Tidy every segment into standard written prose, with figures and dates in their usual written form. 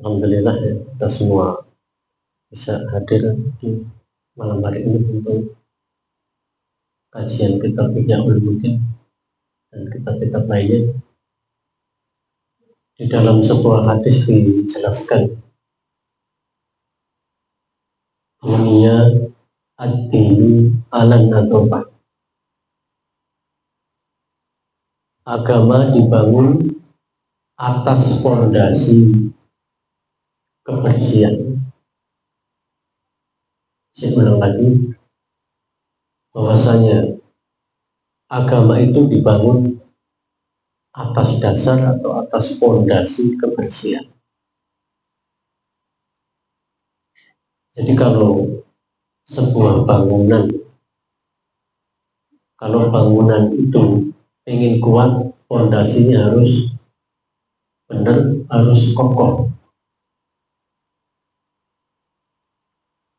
Alhamdulillah ya, kita semua bisa hadir di malam hari ini untuk kajian kitab Ihya Ulumuddin dan kitab-kitab lainnya. Di dalam sebuah hadis dijelaskan dunia ad-dinu alan nadofah, agama dibangun atas fondasi kebersihan. Saya ulang lagi, bahwasanya agama itu dibangun atas dasar atau atas fondasi kebersihan. Jadi kalau sebuah bangunan, kalau bangunan itu ingin kuat, fondasinya harus benar, harus kokoh.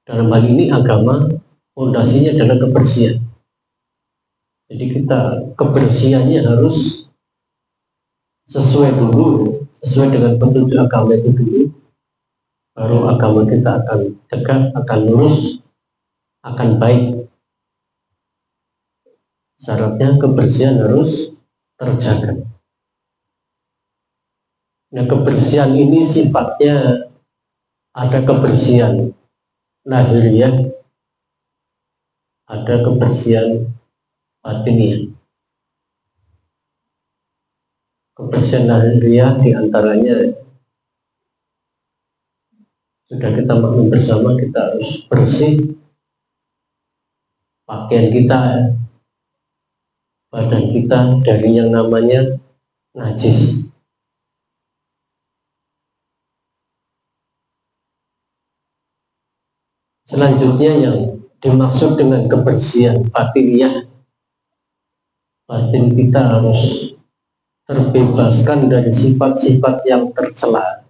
Dalam hal ini agama, fondasinya adalah kebersihan. Jadi kebersihannya harus sesuai dengan petunjuk agama itu dulu, baru agama kita akan tegak, akan lurus, akan baik. Syaratnya kebersihan harus terjaga. Nah, kebersihan ini sifatnya ada kebersihan lahiriah, ada kebersihan batiniah. Kebersihan lahiriah diantaranya sudah kita maklum bersama, kita harus bersih pakaian kita, badan kita dari yang namanya najis. Selanjutnya yang dimaksud dengan kebersihan batiniah, batin kita harus terbebaskan dari sifat-sifat yang tercela,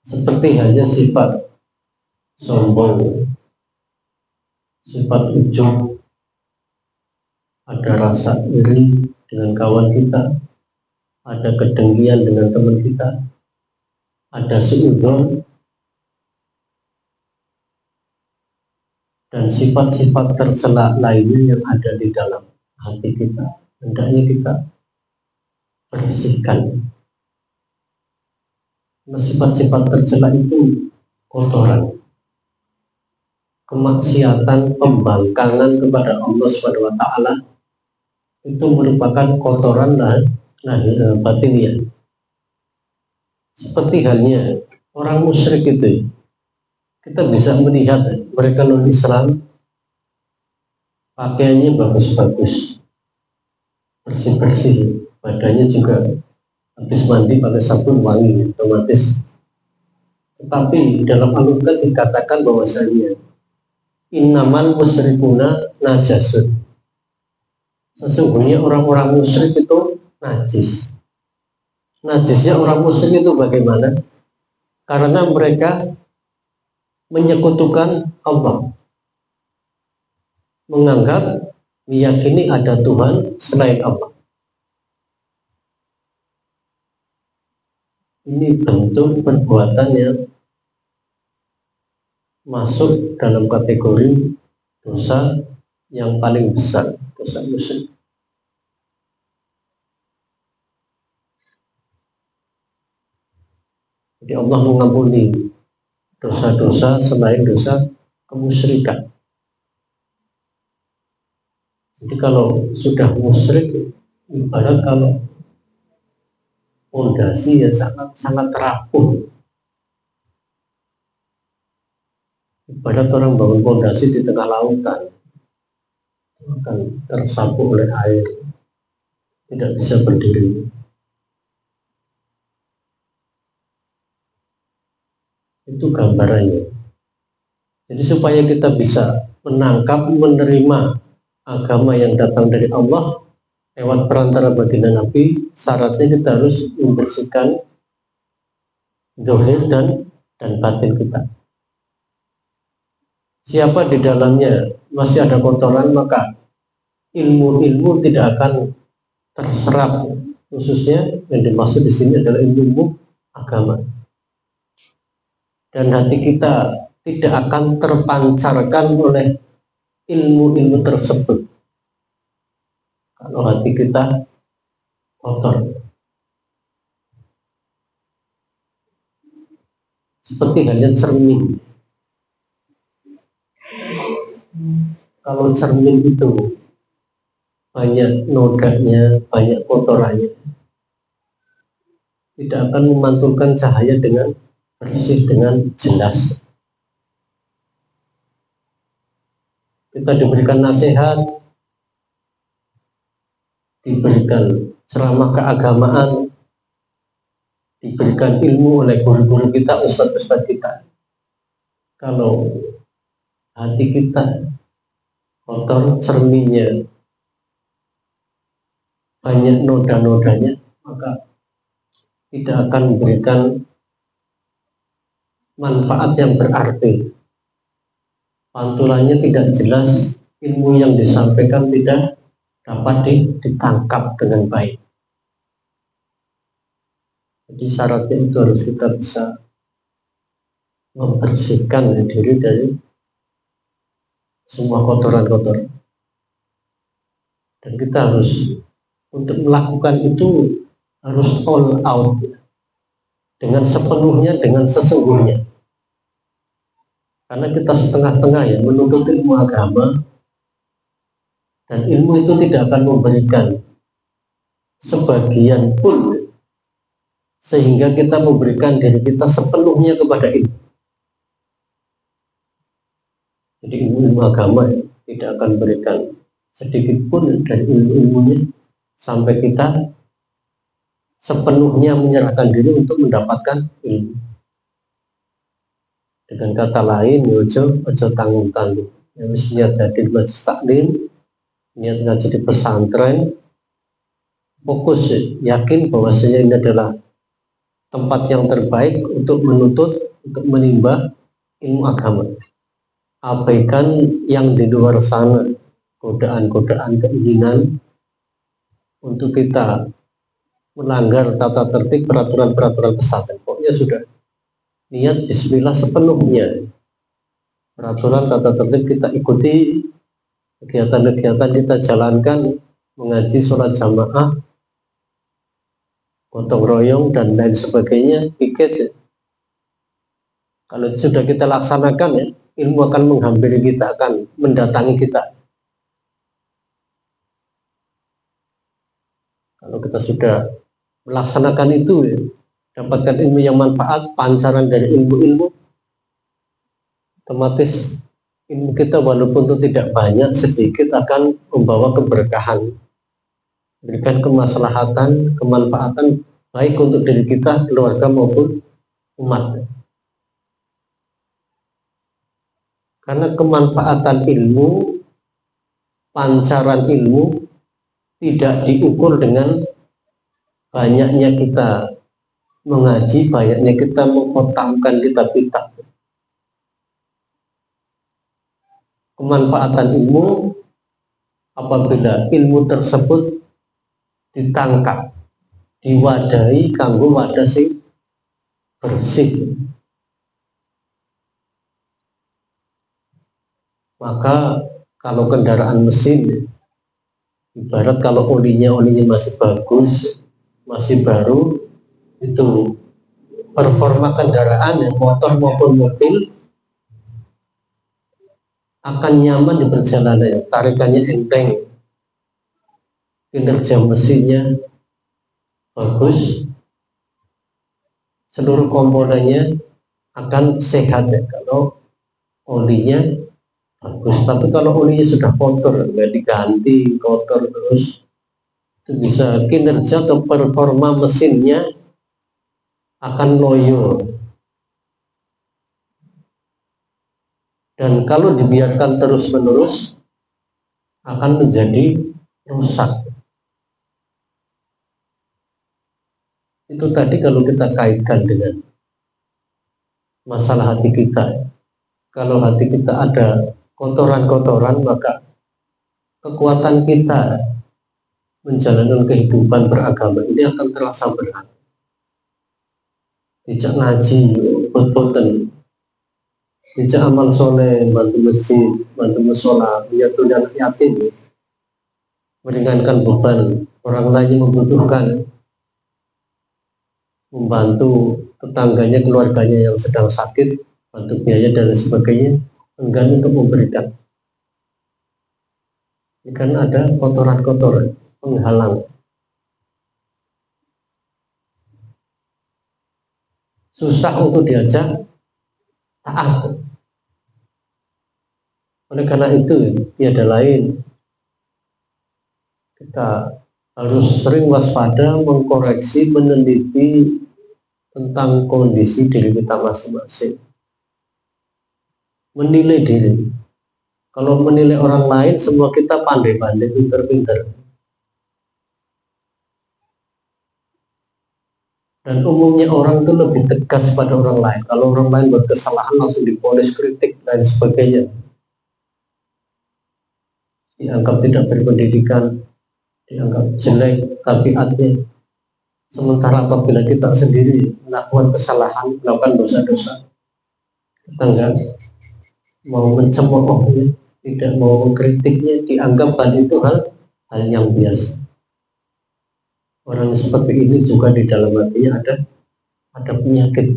seperti halnya sifat sombong, sifat ujub, ada rasa iri dengan kawan kita, ada kedengkian dengan teman kita, ada suudzon, dan sifat-sifat tercela lainnya yang ada di dalam hati kita. Hendaknya kita bersihkan. Sifat-sifat tercela itu kotoran, kemaksiatan, pembangkangan kepada Allah SWT itu merupakan kotoran batiniah. Seperti halnya orang musyrik itu, kita bisa melihat mereka non-Islam pakaiannya bagus-bagus, bersih-bersih, badannya juga habis mandi pakai sabun wangi otomatis. Tetapi dalam Al-Quran dikatakan bahwasanya innamal musyrikuna najasun, sesungguhnya orang-orang musyrik itu najis. Najisnya orang musyrik itu bagaimana? Karena mereka menyekutukan Allah, menganggap, meyakini ada Tuhan selain Allah. Ini bentuk perbuatan yang masuk dalam kategori dosa yang paling besar, dosa musyrik. Jadi Allah mengampuni dosa-dosa selain dosa kemusyrikan. Jadi kalau sudah musyrik, ibarat kalau fondasi ya sangat rapuh. Ibarat orang bangun fondasi di tengah lautan, akan tersapu oleh air, tidak bisa berdiri. Itu gambarannya. Jadi supaya kita bisa menangkap, menerima agama yang datang dari Allah lewat perantara baginda Nabi, syaratnya kita harus membersihkan zahir dan batin kita. Siapa di dalamnya masih ada kotoran, maka ilmu-ilmu tidak akan terserap khususnya yang dimaksud di sini adalah ilmu agama. Dan hati kita tidak akan terpancarkan oleh ilmu-ilmu tersebut kalau hati kita kotor. Seperti halnya cermin. Kalau cermin itu banyak nodanya, banyak kotorannya, tidak akan memantulkan cahaya dengan bersih, dengan jelas. Kita diberikan nasihat, diberikan ceramah keagamaan, diberikan ilmu oleh guru-guru kita, ustadz-ustadz kita. Kalau hati kita kotor, cerminnya banyak noda-nodanya, maka tidak akan memberikan manfaat yang berarti. Pantulannya tidak jelas, ilmu yang disampaikan tidak dapat ditangkap dengan baik. Jadi syaratnya itu harus kita bisa membersihkan diri dari semua kotoran-kotoran. Dan kita harus, untuk melakukan itu harus all out, dengan sepenuhnya, dengan sesungguhnya. Karena kita setengah-tengah ya menuntut ilmu agama, dan ilmu itu tidak akan memberikan sebagian pun sehingga kita memberikan diri kita sepenuhnya kepada ilmu. Jadi ilmu agama ya, tidak akan berikan sedikit pun dari ilmu-ilmunya sampai kita sepenuhnya menyerahkan diri untuk mendapatkan ilmu. Dengan kata lain, ojo tanggung-tanggung. Harus niat dari majelis taklim, niat ngaji di pesantren, fokus yakin bahwasanya ini adalah tempat yang terbaik untuk menuntut, untuk menimba ilmu agama. Abaikan yang di luar sana, godaan-godaan keinginan untuk kita melanggar tata tertib, peraturan-peraturan pesantren. Pokoknya sudah niat bismillah sepenuhnya. Peraturan tata tertib kita ikuti, kegiatan-kegiatan kita jalankan, mengaji, sholat jamaah, gotong royong dan lain sebagainya, piket. Kalau sudah kita laksanakan ya, ilmu akan menghampiri kita, akan mendatangi kita. Kalau kita sudah melaksanakan itu ya, dapatkan ilmu yang manfaat, pancaran dari ilmu-ilmu, otomatis ilmu kita walaupun itu tidak banyak, sedikit akan membawa keberkahan, berikan kemaslahatan, kemanfaatan baik untuk diri kita, keluarga maupun umat. Karena kemanfaatan ilmu, pancaran ilmu tidak diukur dengan banyaknya kita mengaji, banyaknya kita mengkhatamkan kitab-kitab. Kemanfaatan ilmu apabila ilmu tersebut ditangkap, diwadahi kanggo wadah sing bersih, maka kalau kendaraan mesin, ibarat kalau olinya masih bagus, masih baru, itu performa kendaraan ya, motor maupun mobil akan nyaman di perjalanan, tarikannya enteng, kinerja mesinnya bagus, seluruh komponennya akan sehat ya, kalau olinya bagus. Tapi kalau olinya sudah kotor, nggak diganti, kotor terus, itu bisa kinerja atau performa mesinnya akan loyo. Dan kalau dibiarkan terus-menerus akan menjadi rusak. Itu tadi kalau kita kaitkan dengan masalah hati kita. Kalau hati kita ada kotoran-kotoran, maka kekuatan kita menjalankan kehidupan beragama ini akan terasa berat. Tidak ngaji, boten, tidak amal soleh, bantu masjid, bantu musola, menyatu dan yatim, meringankan beban orang lain yang membutuhkan, membantu tetangganya, keluarganya yang sedang sakit, bantu biaya dan sebagainya, enggan untuk memberikan. Ini kan ada kotoran-kotoran penghalang. Susah untuk diajak taat. Oleh karena itu, tiada lain kita harus sering waspada, mengkoreksi, meneliti tentang kondisi diri kita masing-masing. Menilai diri. Kalau menilai orang lain, semua kita pandai-pandai, pinter-pinter. Dan umumnya orang itu lebih tegas pada orang lain. Kalau orang lain buat kesalahan langsung diponis, kritik, dan sebagainya. Dianggap tidak berpendidikan, dianggap jelek tabiatnya. Sementara apabila kita sendiri melakukan kesalahan, melakukan dosa-dosa, kita enggak mau mencemoohnya, tidak mau mengkritiknya, dianggap hal itu hal yang biasa. Orang seperti ini juga di dalam hatinya ada penyakit.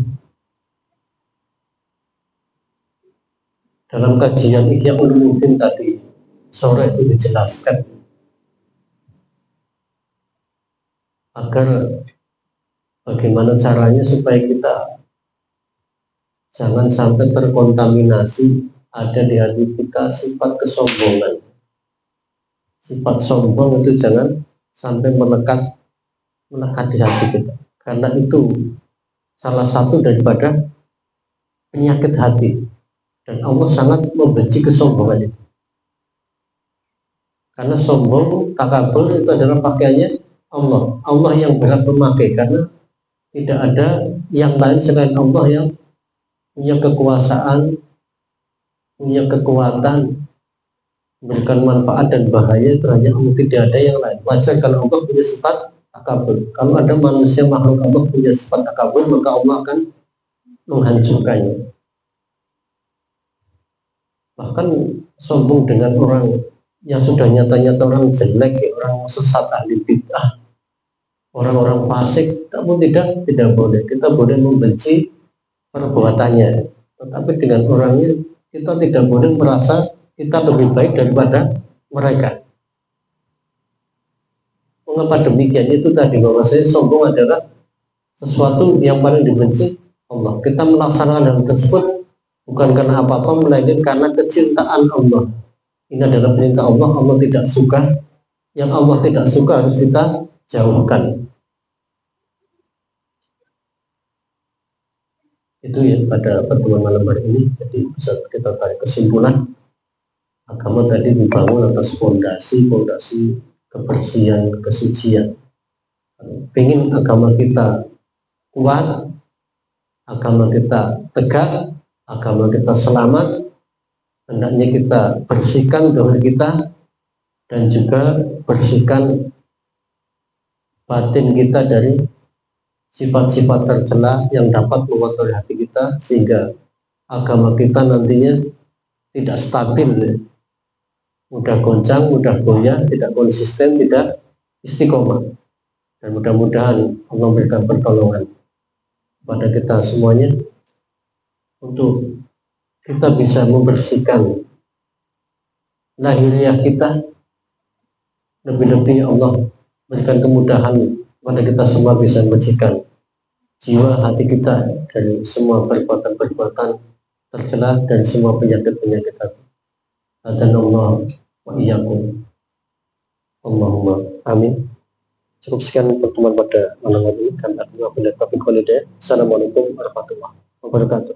Dalam kajian Ihya Ulumuddin tadi sore itu dijelaskan agar bagaimana caranya supaya kita jangan sampai terkontaminasi ada di hati kita sifat kesombongan. Sifat sombong itu jangan sampai melekat di hati kita, karena itu salah satu daripada penyakit hati, dan Allah sangat membenci kesombongan itu. Karena sombong, takabur itu adalah pakaiannya Allah. Allah yang berhak memakai, karena tidak ada yang lain selain Allah yang punya kekuasaan, punya kekuatan, memberikan manfaat dan bahaya itu hanya Allah, tidak ada yang lain. Wajar kalau Allah punya sifat takabur. Kalau ada manusia makhluk Allah punya sifat takabur, maka Allah akan menghancurkannya. Bahkan sombong dengan orang yang sudah nyata-nyata orang jelek, orang sesat, ahli bid'ah, orang-orang fasik, namun tidak boleh. Kita boleh membenci perbuatannya, tetapi dengan orangnya kita tidak boleh merasa kita lebih baik daripada mereka. Mengapa demikian? Itu tadi bahwa saya sombong adalah sesuatu yang paling dibenci Allah. Kita melaksanakan hal tersebut bukan karena apa-apa, melainkan karena kecintaan Allah. Ini adalah perintah Allah, Allah tidak suka. Yang Allah tidak suka harus kita jauhkan. Itu ya pada pertemuan malam hari ini. Jadi bisa kita tarik kesimpulan, agama tadi dibangun atas fondasi kebersihan, kesucian. Pengen agama kita kuat, agama kita tegak, agama kita selamat, hendaknya kita bersihkan doa kita dan juga bersihkan batin kita dari sifat-sifat tercela yang dapat mengotori hati kita, sehingga agama kita nantinya tidak stabil, mudah goncang, mudah goyah, tidak konsisten, tidak istiqomah. Dan mudah-mudahan Allah memberikan pertolongan kepada kita semuanya untuk kita bisa membersihkan lahiriah kita. Lebih-lebih Allah berikan kemudahan kepada kita semua bisa membersihkan jiwa hati kita dari semua perbuatan-perbuatan tercela dan semua penyakit-penyakit hati. Dan Allah wa iyyakum. Allahumma amin. Cukup sekian pertemuan pada malam hari ini. Assalamualaikum warahmatullahi wabarakatuh.